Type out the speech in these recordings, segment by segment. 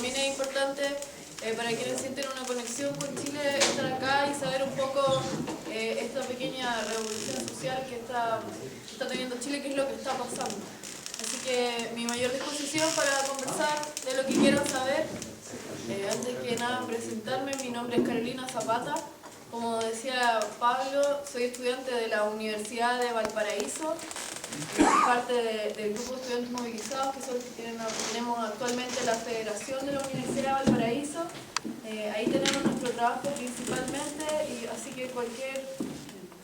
también es importante para quienes sienten una conexión con Chile estar acá y saber un poco esta pequeña revolución social que está teniendo Chile, qué es lo que está pasando. Así que mi mayor disposición para conversar de lo que quieran saber. Antes que nada presentarme, mi nombre es Carolina Zapata. Como decía Pablo, soy estudiante de la Universidad de Valparaíso, parte del grupo de estudiantes movilizados, que son los que tenemos actualmente la Federación de la Universidad de Valparaíso. Ahí tenemos nuestro trabajo principalmente, y así que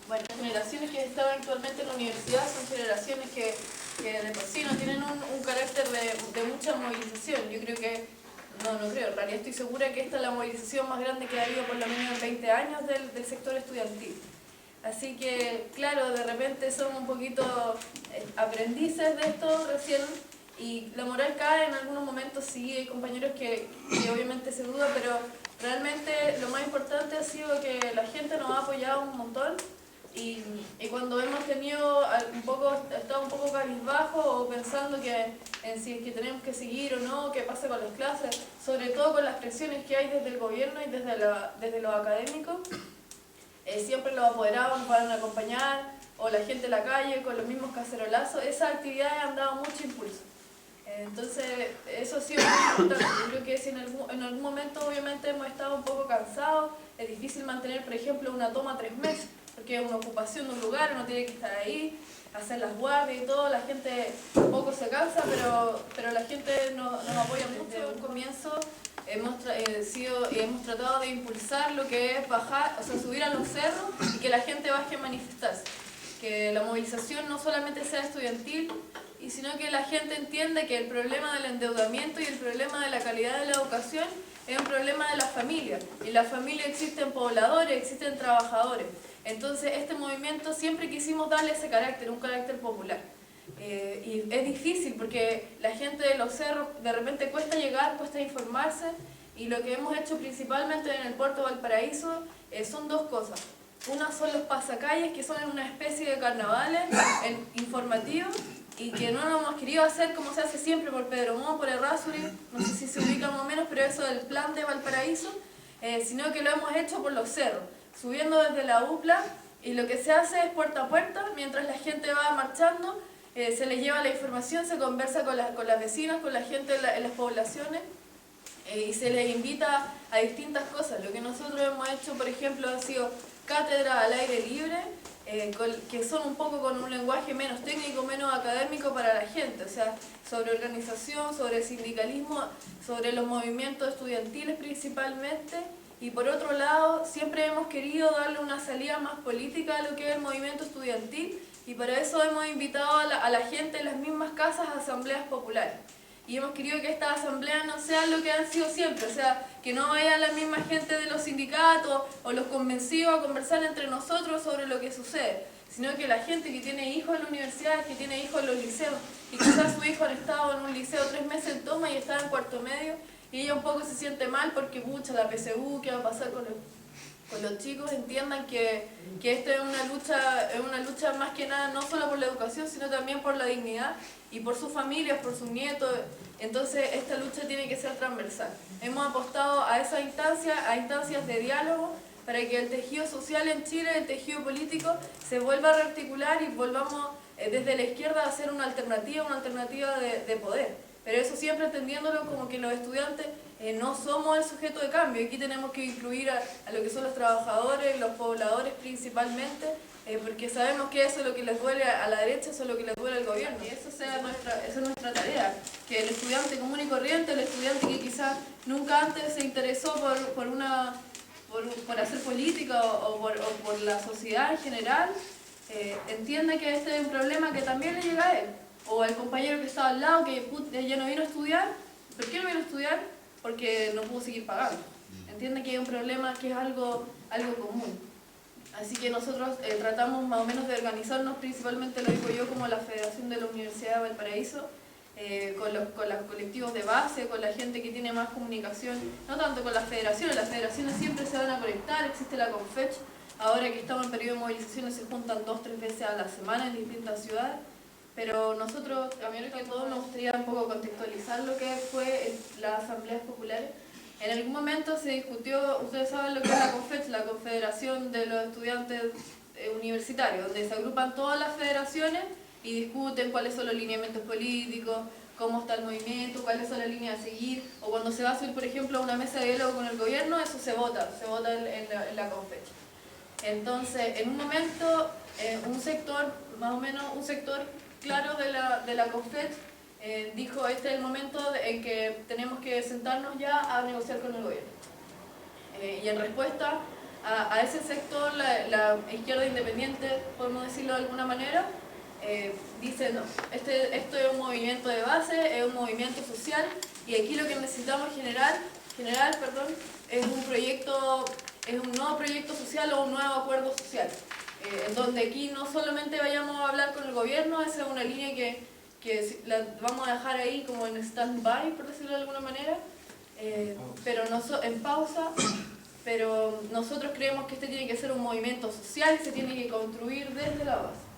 las generaciones que están actualmente en la universidad son generaciones que de por sí no tienen un carácter de mucha movilización. Yo creo que no creo, en realidad estoy segura que esta es la movilización más grande que ha habido por lo menos en 20 años del sector estudiantil. Así que, claro, de repente somos un poquito aprendices de esto recién, y la moral cae en algunos momentos. Sí, hay compañeros que obviamente se dudan, pero realmente lo más importante ha sido que la gente nos ha apoyado un montón. Y cuando hemos estado un poco cabizbajo o pensando en si es que tenemos que seguir o no, qué pasa con las clases, sobre todo con las presiones que hay desde el gobierno y desde los académicos, siempre los apoderados nos van a acompañar, o la gente en la calle con los mismos cacerolazos. Esas actividades han dado mucho impulso. Entonces, eso ha sido muy importante. Yo creo que si en algún momento obviamente hemos estado un poco cansados, es difícil mantener, por ejemplo, una toma 3 meses, porque es una ocupación de un lugar, uno tiene que estar ahí, hacer las guardias y todo. La gente un poco se cansa, pero la gente nos apoya mucho. Desde un comienzo hemos tratado de impulsar lo que es bajar, o sea, subir a los cerros y que la gente baje a manifestarse. Que la movilización no solamente sea estudiantil, sino que la gente entienda que el problema del endeudamiento y el problema de la calidad de la educación es un problema de la familia. Y en la familia existen pobladores, existen trabajadores. Entonces, este movimiento siempre quisimos darle ese carácter, un carácter popular. Y es difícil porque la gente de los cerros de repente cuesta llegar, cuesta informarse, y lo que hemos hecho principalmente en el puerto de Valparaíso son dos cosas. Una son los pasacalles, que son una especie de carnavales informativos, y que no lo hemos querido hacer como se hace siempre por Pedro Montt, por Errázuriz, no sé si se ubica más o menos, pero eso del plan de Valparaíso, sino que lo hemos hecho por los cerros, subiendo desde la UPLA, y lo que se hace es puerta a puerta, mientras la gente va marchando, se les lleva la información, se conversa con las vecinas, con la gente en las poblaciones, y se les invita a distintas cosas. Lo que nosotros hemos hecho, por ejemplo, ha sido cátedras al aire libre, que son un poco con un lenguaje menos técnico, menos académico para la gente, o sea, sobre organización, sobre sindicalismo, sobre los movimientos estudiantiles principalmente. Y por otro lado, siempre hemos querido darle una salida más política a lo que es el movimiento estudiantil, y para eso hemos invitado a la gente en las mismas casas a asambleas populares. Y hemos querido que estas asambleas no sean lo que han sido siempre, o sea, que no vayan la misma gente de los sindicatos o los convencidos a conversar entre nosotros sobre lo que sucede, sino que la gente que tiene hijos en la universidad, que tiene hijos en los liceos, y quizás su hijo ha estado en un liceo 3 meses en toma y está en cuarto medio, y ella un poco se siente mal porque, pucha, la PSU, ¿qué va a pasar con los chicos? Entiendan que esta es una lucha más que nada, no solo por la educación, sino también por la dignidad y por sus familias, por sus nietos. Entonces, esta lucha tiene que ser transversal. Hemos apostado a esa instancia, a instancias de diálogo, para que el tejido social en Chile, el tejido político, se vuelva a rearticular y volvamos desde la izquierda a hacer una alternativa de poder. Pero eso siempre entendiéndolo como que los estudiantes no somos el sujeto de cambio. Aquí tenemos que incluir a lo que son los trabajadores, los pobladores principalmente, porque sabemos que eso es lo que les duele a la derecha, eso es lo que les duele al gobierno. Y esa es nuestra tarea, que el estudiante común y corriente, el estudiante que quizás nunca antes se interesó por hacer política o por la sociedad en general, entienda que este es un problema que también le llega a él. O al compañero que estaba al lado, que ya no vino a estudiar. ¿Por qué no vino a estudiar? Porque no pudo seguir pagando. Entiende que hay un problema que es algo común. Así que nosotros tratamos más o menos de organizarnos, principalmente lo digo yo como la Federación de la Universidad de Valparaíso, con los colectivos de base, con la gente que tiene más comunicación, no tanto con las federaciones siempre se van a conectar, existe la CONFECH, ahora que estamos en periodo de movilizaciones se juntan 2 o 3 veces a la semana en distintas ciudades. Pero nosotros, a mí que todo, me gustaría un poco contextualizar lo que fue las asambleas populares. En algún momento se discutió, ustedes saben lo que es la CONFECH, la Confederación de los Estudiantes Universitarios, donde se agrupan todas las federaciones y discuten cuáles son los lineamientos políticos, cómo está el movimiento, cuáles son las líneas a seguir, o cuando se va a subir, por ejemplo, a una mesa de diálogo con el gobierno, eso se vota en la CONFECH. Entonces, en un momento, un sector, más o menos un sector claro de la CONFECH, dijo este es el momento en que tenemos que sentarnos ya a negociar con el gobierno. Y en respuesta a ese sector, la izquierda independiente, podemos decirlo de alguna manera, dice no, esto es un movimiento de base, es un movimiento social y aquí lo que necesitamos generar, es un proyecto, es un nuevo proyecto social o un nuevo acuerdo social, en donde aquí no solamente vayamos a hablar con el gobierno, esa es una línea que la vamos a dejar ahí como en stand-by, por decirlo de alguna manera, pero en pausa, pero nosotros creemos que este tiene que ser un movimiento social y se tiene que construir desde la base.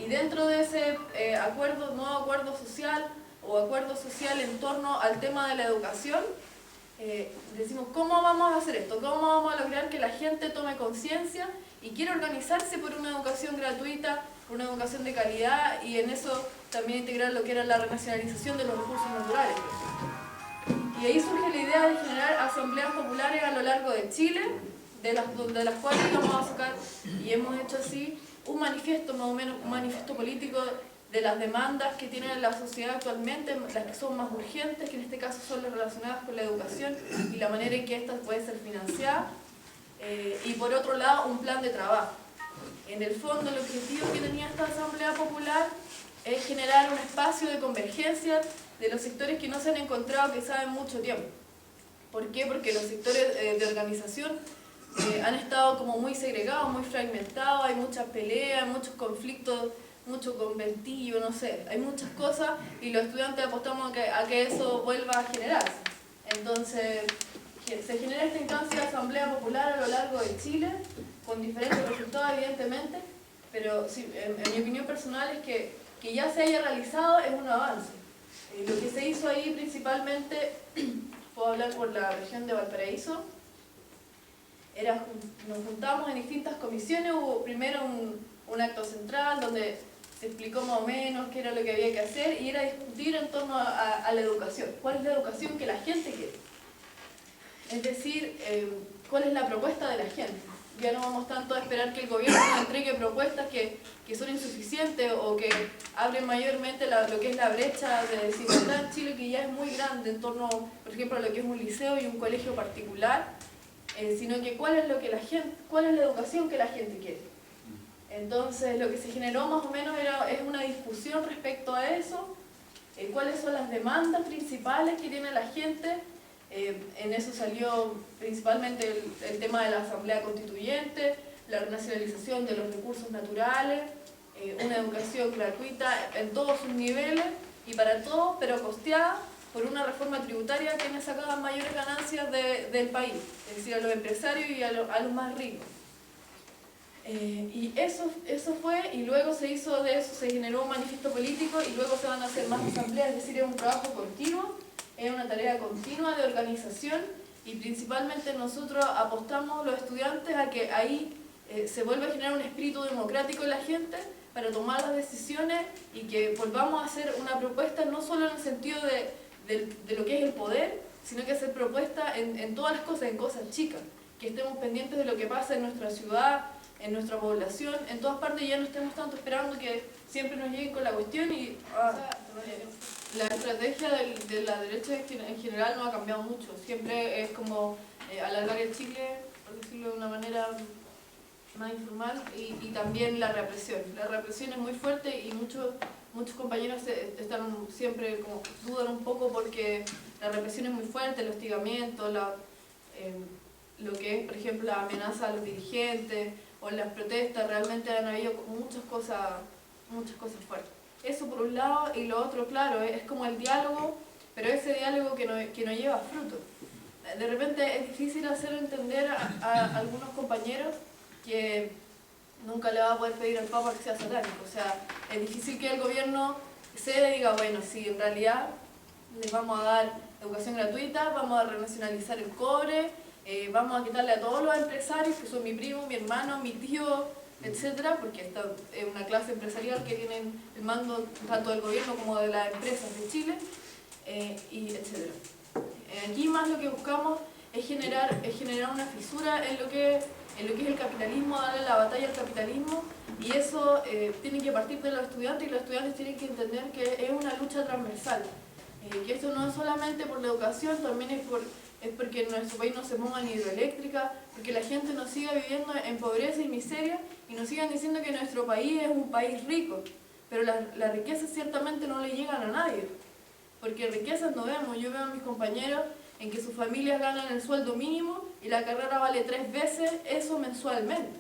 Y dentro de ese nuevo acuerdo social o acuerdo social en torno al tema de la educación, decimos ¿cómo vamos a hacer esto? ¿Cómo vamos a lograr que la gente tome conciencia y quiera organizarse por una educación gratuita, por una educación de calidad y en eso también integrar lo que era la renacionalización de los recursos naturales? Y ahí surge la idea de generar asambleas populares a lo largo de Chile, de las cuales vamos a sacar, y hemos hecho así, un manifiesto, más o menos un manifiesto político de las demandas que tiene la sociedad actualmente, las que son más urgentes, que en este caso son las relacionadas con la educación y la manera en que ésta puede ser financiada, y por otro lado un plan de trabajo. En el fondo el objetivo que tenía esta asamblea popular es generar un espacio de convergencia de los sectores que no se han encontrado quizá en mucho tiempo. ¿Por qué? Porque los sectores de organización han estado como muy segregados, muy fragmentados, hay muchas peleas, muchos conflictos, mucho conventillo, no sé, hay muchas cosas y los estudiantes apostamos a que eso vuelva a generarse. Entonces, se genera esta instancia de asamblea popular a lo largo de Chile, con diferentes resultados evidentemente, pero sí, en mi opinión personal es que ya se haya realizado es un avance. Lo que se hizo ahí principalmente, puedo hablar por la región de Valparaíso, nos juntamos en distintas comisiones, hubo primero un acto central donde se explicó más o menos qué era lo que había que hacer y era discutir en torno a la educación, cuál es la educación que la gente quiere. Es decir, cuál es la propuesta de la gente. Ya no vamos tanto a esperar que el gobierno nos entregue propuestas que son insuficientes o que abren mayormente lo que es la brecha de desigualdad en Chile, que ya es muy grande en torno, por ejemplo, a lo que es un liceo y un colegio particular, sino que cuál es la educación que la gente quiere. Entonces, lo que se generó más o menos es una discusión respecto a eso, cuáles son las demandas principales que tiene la gente. En eso salió principalmente el tema de la asamblea constituyente, la renacionalización de los recursos naturales, una educación gratuita en todos sus niveles y para todos, pero costeada por una reforma tributaria que me sacaba mayores ganancias del país, es decir, a los empresarios y a los más ricos. Y eso fue, y luego se generó un manifiesto político y luego se van a hacer más asambleas, es decir, es un trabajo continuo. Es una tarea continua de organización y principalmente nosotros apostamos los estudiantes a que ahí se vuelva a generar un espíritu democrático en la gente para tomar las decisiones y que volvamos a hacer una propuesta no solo en el sentido de lo que es el poder, sino que hacer propuestas en todas las cosas, en cosas chicas, que estemos pendientes de lo que pasa en nuestra ciudad, en nuestra población, en todas partes, ya no estemos tanto esperando que siempre nos lleguen con la cuestión y... La estrategia de la derecha en general no ha cambiado mucho, siempre es como alargar el chicle, por decirlo de una manera más informal, y también la represión. La represión es muy fuerte y muchos compañeros están siempre como dudan un poco porque la represión es muy fuerte, el hostigamiento, lo que es, por ejemplo, la amenaza a los dirigentes o las protestas, realmente han habido muchas cosas fuertes. Eso por un lado, y lo otro, claro, es como el diálogo, pero ese diálogo que no lleva fruto. De repente es difícil hacer entender a algunos compañeros que nunca le va a poder pedir al Papa que sea satánico. O sea, es difícil que el gobierno ceda y diga, bueno, sí, en realidad les vamos a dar educación gratuita, vamos a renacionalizar el cobre, vamos a quitarle a todos los empresarios, que son mi primo, mi hermano, mi tío, etcétera, porque esta es una clase empresarial que tienen el mando tanto del gobierno como de las empresas de Chile, y etcétera. Aquí más lo que buscamos es generar una fisura en lo que es el capitalismo, darle la batalla al capitalismo, y eso tiene que partir de los estudiantes, y los estudiantes tienen que entender que es una lucha transversal, que esto no es solamente por la educación, también es porque en nuestro país no se ponga ni hidroeléctrica, porque la gente no siga viviendo en pobreza y miseria, y nos sigan diciendo que nuestro país es un país rico, pero las riquezas ciertamente no le llegan a nadie, porque riquezas no vemos. Yo veo a mis compañeros en que sus familias ganan el sueldo mínimo y la carrera vale 3 veces eso mensualmente.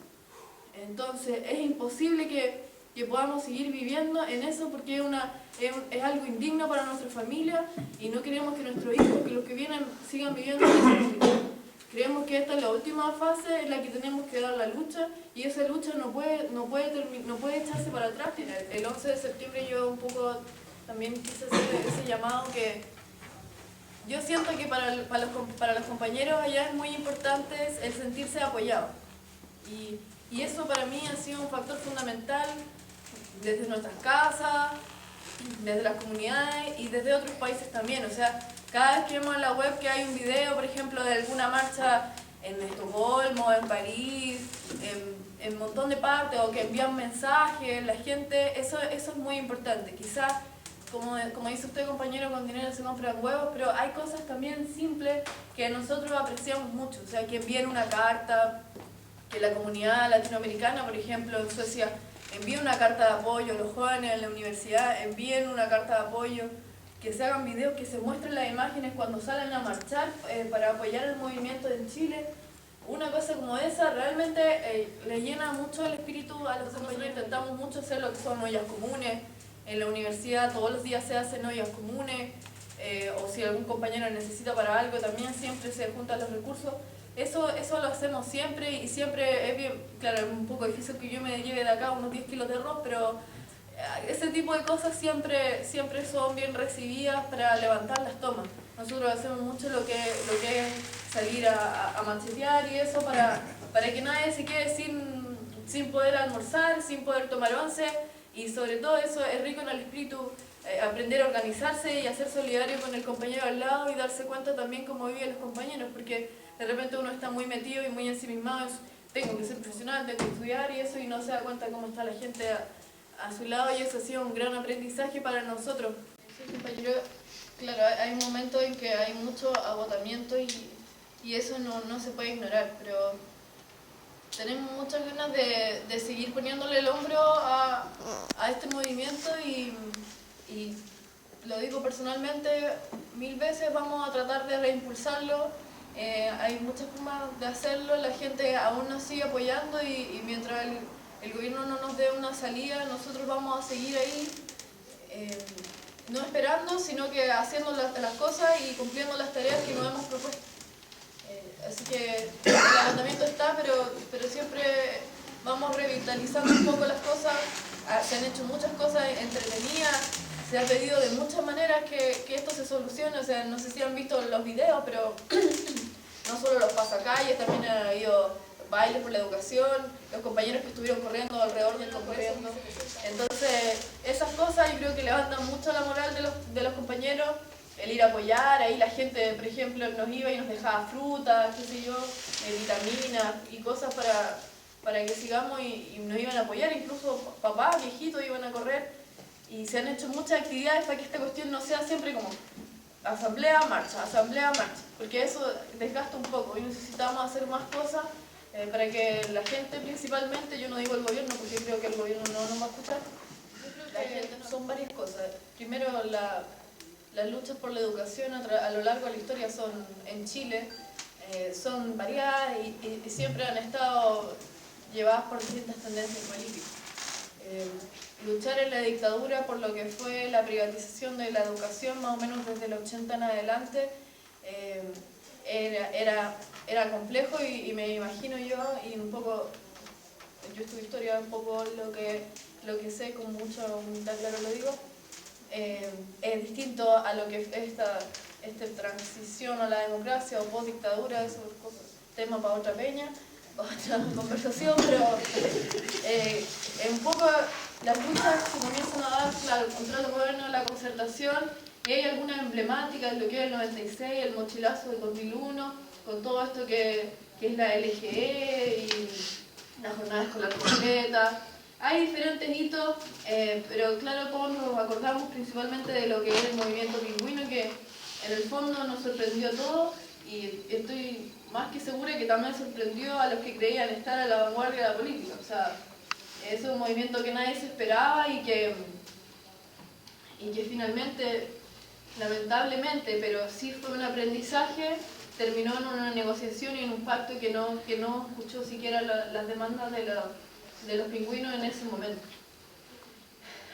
Entonces es imposible que podamos seguir viviendo en eso, porque es algo indigno para nuestra familia, y no queremos que nuestros hijos, que los que vienen, sigan viviendo en esa condición. Creemos que esta es la última fase en la que tenemos que dar la lucha, y esa lucha no puede echarse para atrás. El 11 de septiembre yo un poco también quise hacer ese llamado, que yo siento que para los compañeros allá es muy importante el sentirse apoyados, y eso para mí ha sido un factor fundamental desde nuestras casas, desde las comunidades y desde otros países también. O sea, cada vez que vemos en la web que hay un video, por ejemplo, de alguna marcha en Estocolmo, en París, en un montón de partes, o que envían mensajes, la gente, eso es muy importante. Quizás, como dice usted, compañero, con dinero se compran huevos, pero hay cosas también simples que nosotros apreciamos mucho. O sea, que envíen una carta, que la comunidad latinoamericana, por ejemplo, en Suecia, envíe una carta de apoyo, los jóvenes en la universidad envíen una carta de apoyo, que se hagan videos, que se muestren las imágenes cuando salen a marchar para apoyar el movimiento en Chile. Una cosa como esa realmente le llena mucho el espíritu a los compañeros. Intentamos mucho hacer lo que son ollas comunes. En la universidad todos los días se hacen ollas comunes, o si algún compañero necesita para algo, también siempre se juntan los recursos. Eso lo hacemos siempre, y siempre es bien, claro, es un poco difícil que yo me lleve de acá unos 10 kilos de arroz, pero ese tipo de cosas siempre son bien recibidas para levantar las tomas. Nosotros hacemos mucho lo que es salir a machetear y eso, para que nadie se quede sin poder almorzar, sin poder tomar once, y sobre todo eso es rico en el espíritu, aprender a organizarse y a ser solidario con el compañero al lado, y darse cuenta también cómo viven los compañeros, porque de repente uno está muy metido y muy ensimismado, tengo que ser profesional, tengo que estudiar y eso, y no se da cuenta cómo está la gente a su lado, y eso ha sido un gran aprendizaje para nosotros. Sí, compañero, claro, hay momentos en que hay mucho agotamiento, y eso no se puede ignorar, pero tenemos muchas ganas de seguir poniéndole el hombro a este movimiento, y lo digo personalmente, 1000 veces vamos a tratar de reimpulsarlo. Hay muchas formas de hacerlo, la gente aún nos sigue apoyando, y mientras el gobierno no nos dé una salida, nosotros vamos a seguir ahí, no esperando, sino que haciendo las cosas y cumpliendo las tareas que nos hemos propuesto. Así que el agotamiento está, pero siempre vamos revitalizando un poco las cosas. Se han hecho muchas cosas entretenidas, se ha pedido de muchas maneras que esto se solucione. O sea, no sé si han visto los videos, pero no solo los pasacalles, también ha habido bailes por la educación, los compañeros que estuvieron corriendo alrededor del Congreso. Entonces, esas cosas yo creo que levantan mucho la moral de los compañeros, el ir a apoyar. Ahí la gente, por ejemplo, nos iba y nos dejaba frutas, qué sé yo, vitaminas y cosas para que sigamos, y nos iban a apoyar. Incluso papás, viejitos, iban a correr, y se han hecho muchas actividades para que esta cuestión no sea siempre como asamblea, marcha, porque eso desgasta un poco, y necesitamos hacer más cosas para que la gente, principalmente, yo no digo el gobierno porque creo que el gobierno no nos va a escuchar, la gente, son varias cosas. Primero, las luchas por la educación a lo largo de la historia en Chile son variadas, y siempre han estado llevadas por distintas tendencias políticas. Luchar en la dictadura por lo que fue la privatización de la educación, más o menos desde el 80 en adelante, era complejo, y me imagino yo, y un poco, yo estudio historia, un poco lo que sé, con mucha humildad, claro lo digo, es distinto a lo que es esta transición a la democracia o post-dictadura, eso es tema para otra peña, otra conversación, pero un poco las luchas se comienzan a dar, claro, contra el gobierno de la concertación, y hay algunas emblemáticas, lo que es el 96, el mochilazo del 2001, con todo esto que es la LGE y la jornada escolar completa. Hay diferentes hitos, pero claro, todos nos acordamos principalmente de lo que es el movimiento pingüino, que en el fondo nos sorprendió a todos, y estoy más que segura que también sorprendió a los que creían estar a la vanguardia de la política. O sea, es un movimiento que nadie se esperaba y que finalmente, lamentablemente, pero sí fue un aprendizaje, terminó en una negociación y en un pacto que no escuchó siquiera las demandas de los pingüinos en ese momento.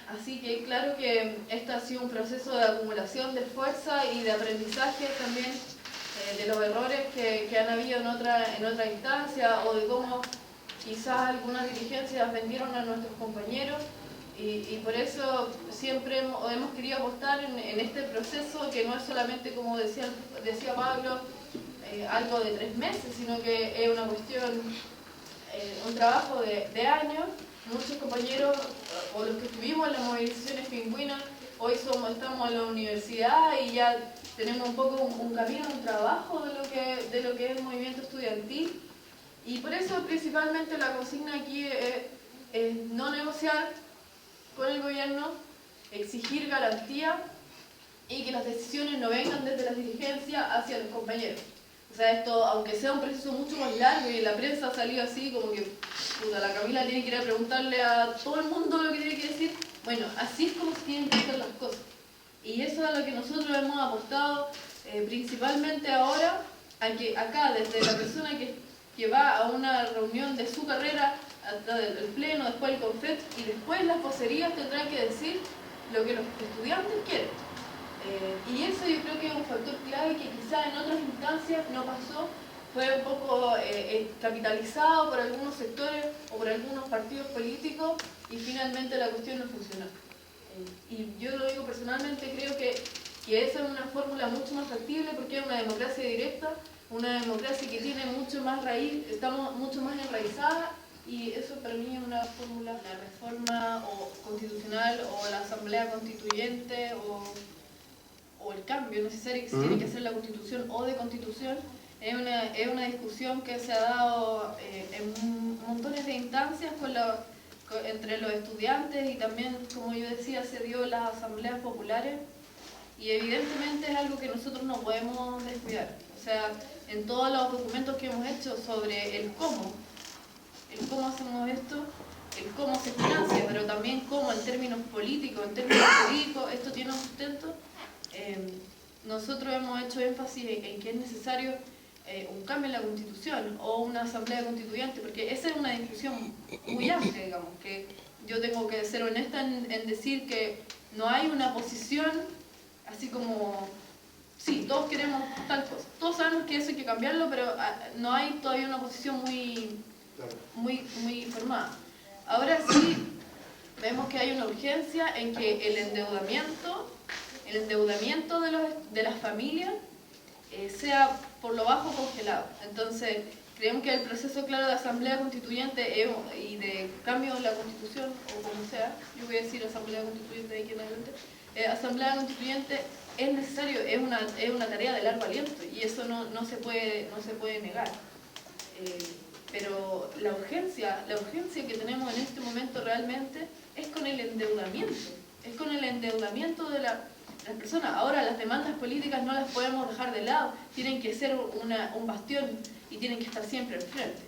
Así que claro que este ha sido un proceso de acumulación de fuerza y de aprendizaje también de los errores que han habido en otra instancia, o de cómo quizás algunas dirigencias vendieron a nuestros compañeros, y por eso siempre hemos querido apostar en este proceso, que no es solamente, como decía Pablo, algo de 3 meses, sino que es una cuestión, un trabajo de años. Muchos compañeros, o los que estuvimos en las movilizaciones pingüinas, hoy estamos en la universidad y ya tenemos un poco un camino, un trabajo de lo que es el movimiento estudiantil. Y por eso principalmente la consigna aquí es no negociar con el gobierno, exigir garantía y que las decisiones no vengan desde las dirigencias hacia los compañeros. O sea, esto, aunque sea un proceso mucho más largo y la prensa ha salido así como que puta, la Camila tiene que ir a preguntarle a todo el mundo lo que tiene que decir, bueno, así es como se tienen que hacer las cosas. Y eso es a lo que nosotros hemos apostado principalmente ahora, a que acá, desde la persona que va a una reunión de su carrera, hasta el pleno, después el confet, y después las vocerías tendrán que decir lo que los estudiantes quieren. Y eso yo creo que es un factor clave que quizás en otras instancias no pasó, fue un poco capitalizado por algunos sectores o por algunos partidos políticos, y finalmente la cuestión no funcionó. Y yo lo digo personalmente, creo que esa es una fórmula mucho más factible, porque es una democracia directa, una democracia que tiene mucho más raíz, estamos mucho más enraizadas, y eso para mí es una fórmula. La reforma constitucional o la asamblea constituyente o el cambio necesario que se tiene que hacer la constitución o de constitución, es una discusión que se ha dado en montones de instancias entre los estudiantes, y también, como yo decía, se dio en las asambleas populares, y evidentemente es algo que nosotros no podemos descuidar. O sea, en todos los documentos que hemos hecho sobre el cómo hacemos esto, el cómo se financia, pero también cómo en términos políticos, en términos jurídicos, esto tiene un sustento. Nosotros hemos hecho énfasis en que es necesario un cambio en la Constitución o una asamblea constituyente, porque esa es una discusión muy amplia, digamos, que yo tengo que ser honesta en decir que no hay una posición así como, sí, todos queremos tal cosa, todos sabemos que eso hay que cambiarlo, pero no hay todavía una posición muy formada. Ahora sí vemos que hay una urgencia en que el endeudamiento de las familias sea por lo bajo congelado. Entonces, creemos que el proceso claro de asamblea constituyente y de cambio en la constitución, o como sea, yo voy a decir asamblea constituyente de aquí en adelante, asamblea constituyente es necesario, es una tarea de largo aliento, y eso no se puede negar. Pero la urgencia que tenemos en este momento realmente es con el endeudamiento de las personas. Ahora, las demandas políticas no las podemos dejar de lado, tienen que ser un bastión y tienen que estar siempre enfrente,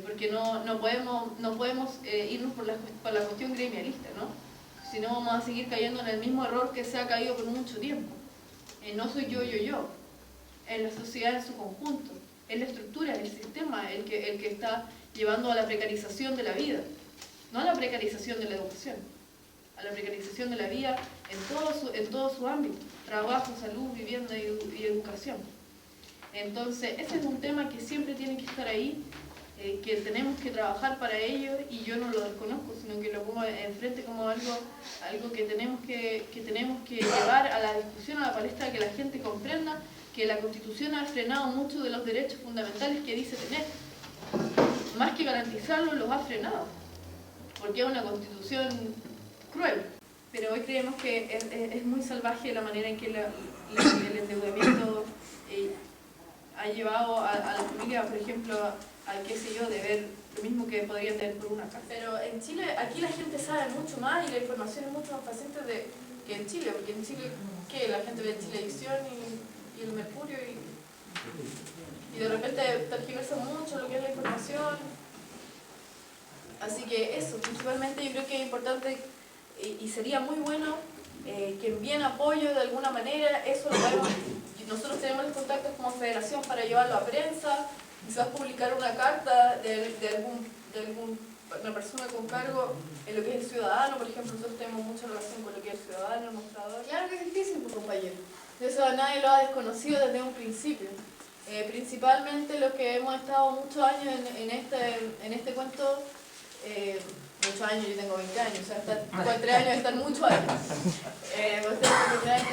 porque no podemos irnos por la cuestión gremialista, ¿no? Si no, vamos a seguir cayendo en el mismo error que se ha caído por mucho tiempo. No soy yo, en la sociedad en su conjunto, es la estructura, el sistema el que está llevando a la precarización de la vida, no a la precarización de la educación, a la precarización de la vida en todo su ámbito: trabajo, salud, vivienda y educación. Entonces, ese es un tema que siempre tiene que estar ahí, que tenemos que trabajar para ello, y yo no lo desconozco, sino que lo pongo enfrente como algo que tenemos que llevar a la discusión, a la palestra, que la gente comprenda que la Constitución ha frenado muchos de los derechos fundamentales que dice tener. Más que garantizarlos, los ha frenado, porque es una Constitución cruel. Pero hoy creemos que es muy salvaje la manera en que el endeudamiento ha llevado a la familia, por ejemplo, al qué sé yo, de ver lo mismo que podría tener por una casa. Pero en Chile, aquí la gente sabe mucho más y la información es mucho más fácil que en Chile, porque en Chile, ¿qué? La gente ve Chilevisión y el Mercurio y de repente tergiversa mucho lo que es la información. Así que eso, principalmente yo creo que es importante y sería muy bueno que envíen apoyo de alguna manera. Eso lo podemos, nosotros tenemos los contactos como federación para llevarlo a prensa, quizás publicar una carta de alguna persona con cargo en lo que es el ciudadano. Por ejemplo, nosotros tenemos mucha relación con lo que es el ciudadano, el mostrador. Claro que es difícil, pues, compañero. Eso nadie lo ha desconocido desde un principio. Principalmente los que hemos estado muchos años en este cuento, muchos años, yo tengo 20 años, o sea, estar 3 años están muchos años. Ustedes comprenderán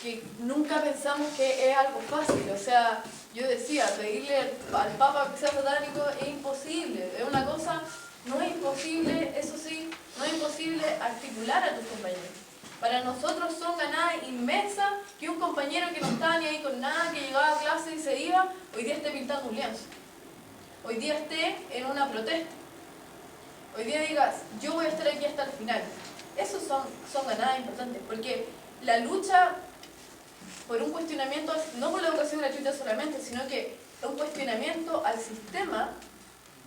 que nunca pensamos que es algo fácil. O sea, yo decía, pedirle al Papa que sea satánico es imposible. Es una cosa, no es imposible, eso sí, no es imposible articular a tus compañeros. Para nosotros son ganadas inmensas que un compañero que no estaba ni ahí con nada, que llegaba a clase y se iba, hoy día esté pintando un lienzo. Hoy día esté en una protesta. Hoy día digas, yo voy a estar aquí hasta el final. Esos son ganadas importantes, porque la lucha por un cuestionamiento, no por la educación gratuita solamente, sino que un cuestionamiento al sistema,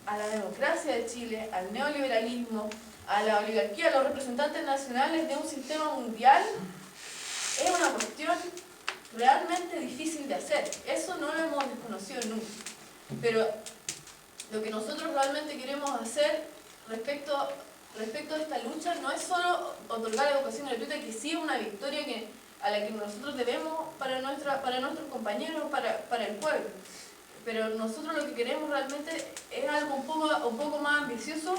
a la democracia de Chile, al neoliberalismo, a la oligarquía, a los representantes nacionales de un sistema mundial, es una cuestión realmente difícil de hacer. Eso no lo hemos desconocido nunca. Pero lo que nosotros realmente queremos hacer respecto a esta lucha no es solo otorgar educación gratuita, que sí es una victoria a la que nosotros debemos para nuestros compañeros, para el pueblo. Pero nosotros lo que queremos realmente es algo un poco más ambicioso,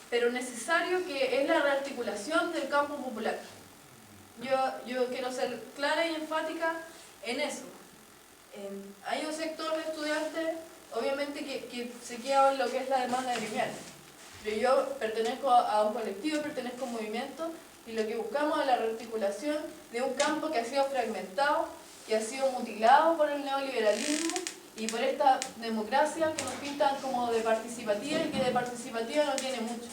pero necesario, que es la rearticulación del campo popular. Yo quiero ser clara y enfática en eso. Hay un sector de estudiantes, obviamente, que se queda en lo que es la demanda gremial. Pero yo pertenezco a un colectivo, pertenezco a un movimiento, y lo que buscamos es la rearticulación de un campo que ha sido fragmentado, que ha sido mutilado por el neoliberalismo y por esta democracia que nos pintan como de participativa, y que de participativa no tiene mucho.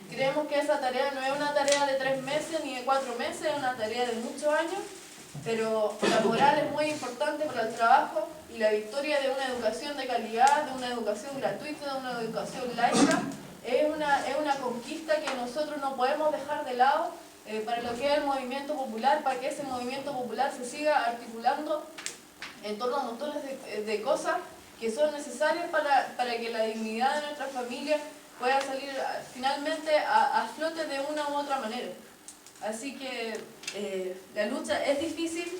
Creemos que esa tarea no es una tarea de 3 meses ni de 4 meses, es una tarea de muchos años, pero la moral es muy importante para el trabajo, y la victoria de una educación de calidad, de una educación gratuita, de una educación laica, es una conquista que nosotros no podemos dejar de lado para lo que es el movimiento popular, para que ese movimiento popular se siga articulando en torno a montones de cosas que son necesarias para que la dignidad de nuestra familia pueda salir finalmente a flote de una u otra manera. Así que la lucha es difícil,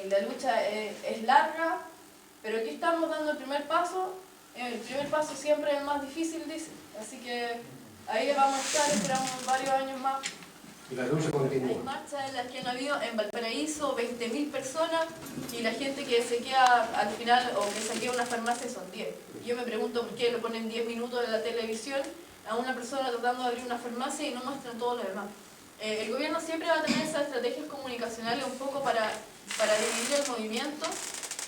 la lucha es larga, pero aquí estamos dando el primer paso. El primer paso siempre es el más difícil, dice. Así que ahí vamos a estar, esperamos varios años más. Y la lucha continúa. Hay marchas en las que han habido en Valparaíso 20.000 personas, y la gente que se queda al final o que se queda en una farmacia son 10. Yo me pregunto por qué lo ponen 10 minutos en la televisión a una persona tratando de abrir una farmacia y no muestran todo lo demás. El gobierno siempre va a tener esas estrategias comunicacionales un poco para dividir el movimiento,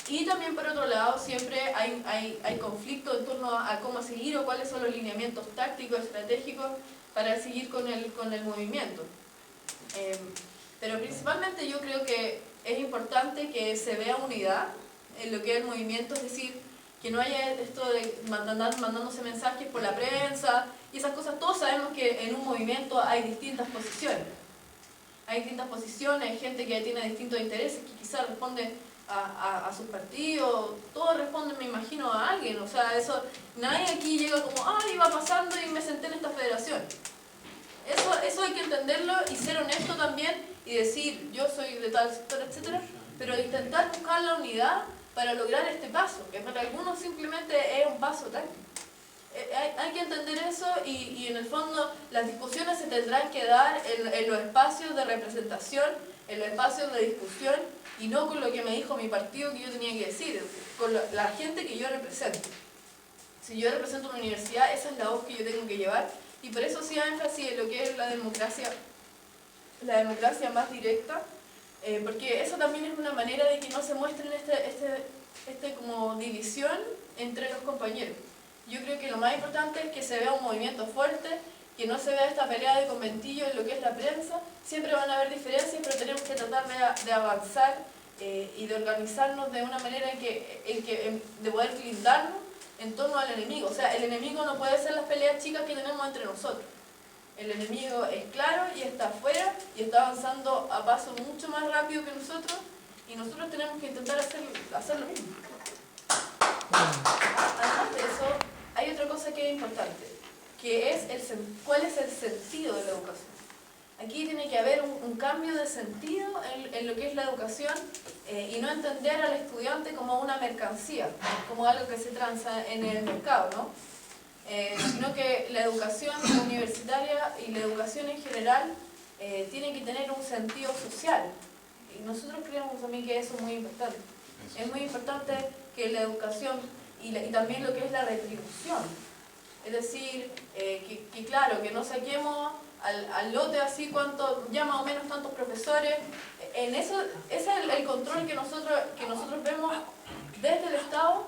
y también por otro lado siempre hay conflicto en torno a cómo seguir o cuáles son los lineamientos tácticos, estratégicos para seguir con el movimiento. Pero principalmente yo creo que es importante que se vea unidad en lo que es el movimiento, es decir, que no haya esto de mandándose mensajes por la prensa y esas cosas. Todos sabemos que en un movimiento hay distintas posiciones. Hay distintas posiciones, hay gente que tiene distintos intereses, que quizás responde a sus partidos, todos responden, me imagino, a alguien. O sea, eso, nadie aquí llega como, iba pasando y me senté en esta federación. Eso hay que entenderlo y ser honesto también y decir, yo soy de tal sector, etcétera, pero intentar buscar la unidad para lograr este paso, que para algunos simplemente es un paso táctico. Hay que entender eso y en el fondo las discusiones se tendrán que dar en los espacios de representación, en los espacios de discusión y no con lo que me dijo mi partido que yo tenía que decir, con la gente que yo represento. Si yo represento una universidad, esa es la voz que yo tengo que llevar y por eso hacía énfasis en lo que es la democracia más directa, porque eso también es una manera de que no se muestren como división entre los compañeros. Yo creo que lo más importante es que se vea un movimiento fuerte, que no se vea esta pelea de conventillo en lo que es la prensa. Siempre van a haber diferencias, pero tenemos que tratar de avanzar y de organizarnos de una manera de poder blindarnos en torno al enemigo. O sea, el enemigo no puede ser las peleas chicas que tenemos entre nosotros. El enemigo es claro y está afuera y está avanzando a paso mucho más rápido que nosotros y nosotros tenemos que intentar hacer lo mismo. Además de eso, hay otra cosa que es importante, que es cuál es el sentido de la educación. Aquí tiene que haber un cambio de sentido en lo que es la educación y no entender al estudiante como una mercancía, como algo que se transa en el mercado, ¿no? Sino que la educación universitaria y la educación en general tiene que tener un sentido social. Y nosotros creemos también que eso es muy importante. Es muy importante que la educación y también lo que es la retribución. Es decir, que claro, que no saquemos al lote así cuánto, ya más o menos tantos profesores. En eso, ese es el control que nosotros vemos desde el Estado.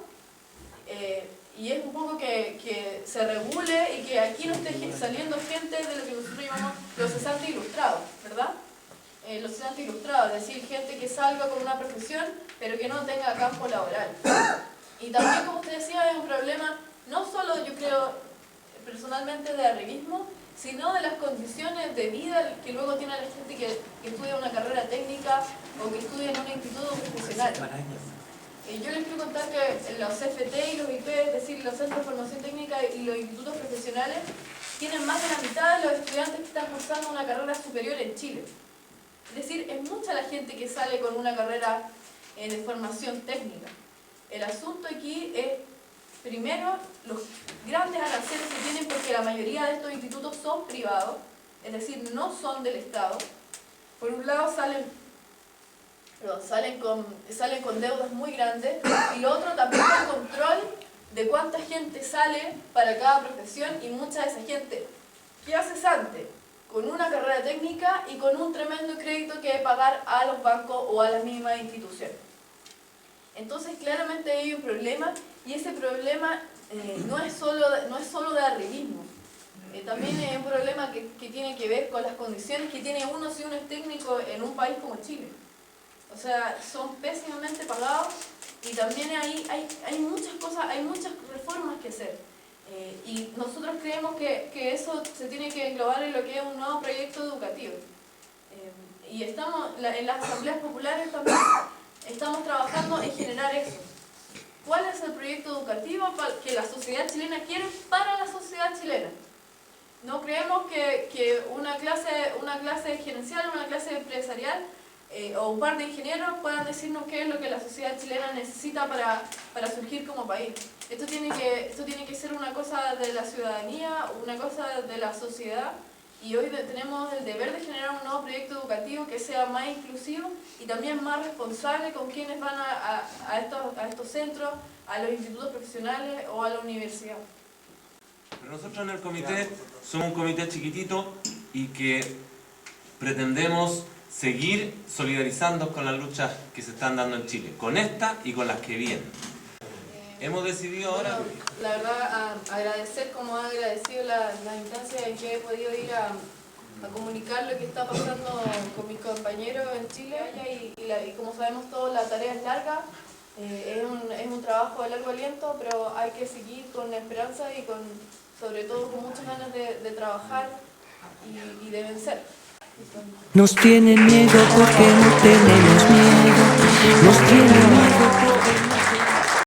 Y es un poco que se regule y que aquí no esté saliendo gente de lo que nosotros llamamos los cesantes ilustrados, ¿verdad? Los cesantes ilustrados, es decir, gente que salga con una profesión pero que no tenga campo laboral. Y también, como usted decía, es un problema no solo, yo creo, personalmente de arribismo, sino de las condiciones de vida que luego tiene la gente que estudia una carrera técnica o que estudia en un instituto profesional. Yo les quiero contar que los CFT y los IP, es decir, los centros de formación técnica y los institutos profesionales, tienen más de la mitad de los estudiantes que están cursando una carrera superior en Chile. Es decir, es mucha la gente que sale con una carrera de formación técnica. El asunto aquí es, primero, los grandes aranceles que tienen porque la mayoría de estos institutos son privados, es decir, no son del Estado. Por un lado salen con deudas muy grandes y lo otro también el control de cuánta gente sale para cada profesión y mucha de esa gente que hace cesante con una carrera técnica y con un tremendo crédito que pagar a los bancos o a las mismas instituciones. Entonces claramente hay un problema y ese problema no es solo de arribismo. También es un problema que tiene que ver con las condiciones que tiene uno si uno es técnico en un país como Chile. O sea, son pésimamente pagados y también hay muchas cosas, hay muchas reformas que hacer. Y nosotros creemos que eso se tiene que englobar en lo que es un nuevo proyecto educativo. Y estamos, en las asambleas populares también estamos trabajando en generar eso. ¿Cuál es el proyecto educativo que la sociedad chilena quiere para la sociedad chilena? No creemos que una clase gerencial, una clase empresarial o un par de ingenieros puedan decirnos qué es lo que la sociedad chilena necesita para surgir como país. Esto tiene que ser una cosa de la ciudadanía, una cosa de la sociedad, y hoy tenemos el deber de generar un nuevo proyecto educativo que sea más inclusivo y también más responsable con quienes van a estos centros, a los institutos profesionales o a la universidad. Pero nosotros en el comité somos un comité chiquitito y que pretendemos seguir solidarizándonos con las luchas que se están dando en Chile, con esta y con las que vienen. Hemos decidido ahora... Bueno, la verdad, agradecer como ha agradecido la instancia en que he podido ir a comunicar lo que está pasando con mis compañeros en Chile y como sabemos todos la tarea es larga, es un trabajo de largo aliento, pero hay que seguir con esperanza y sobre todo con muchas ganas de trabajar y de vencer. Nos tienen miedo porque no tenemos miedo, nos tienen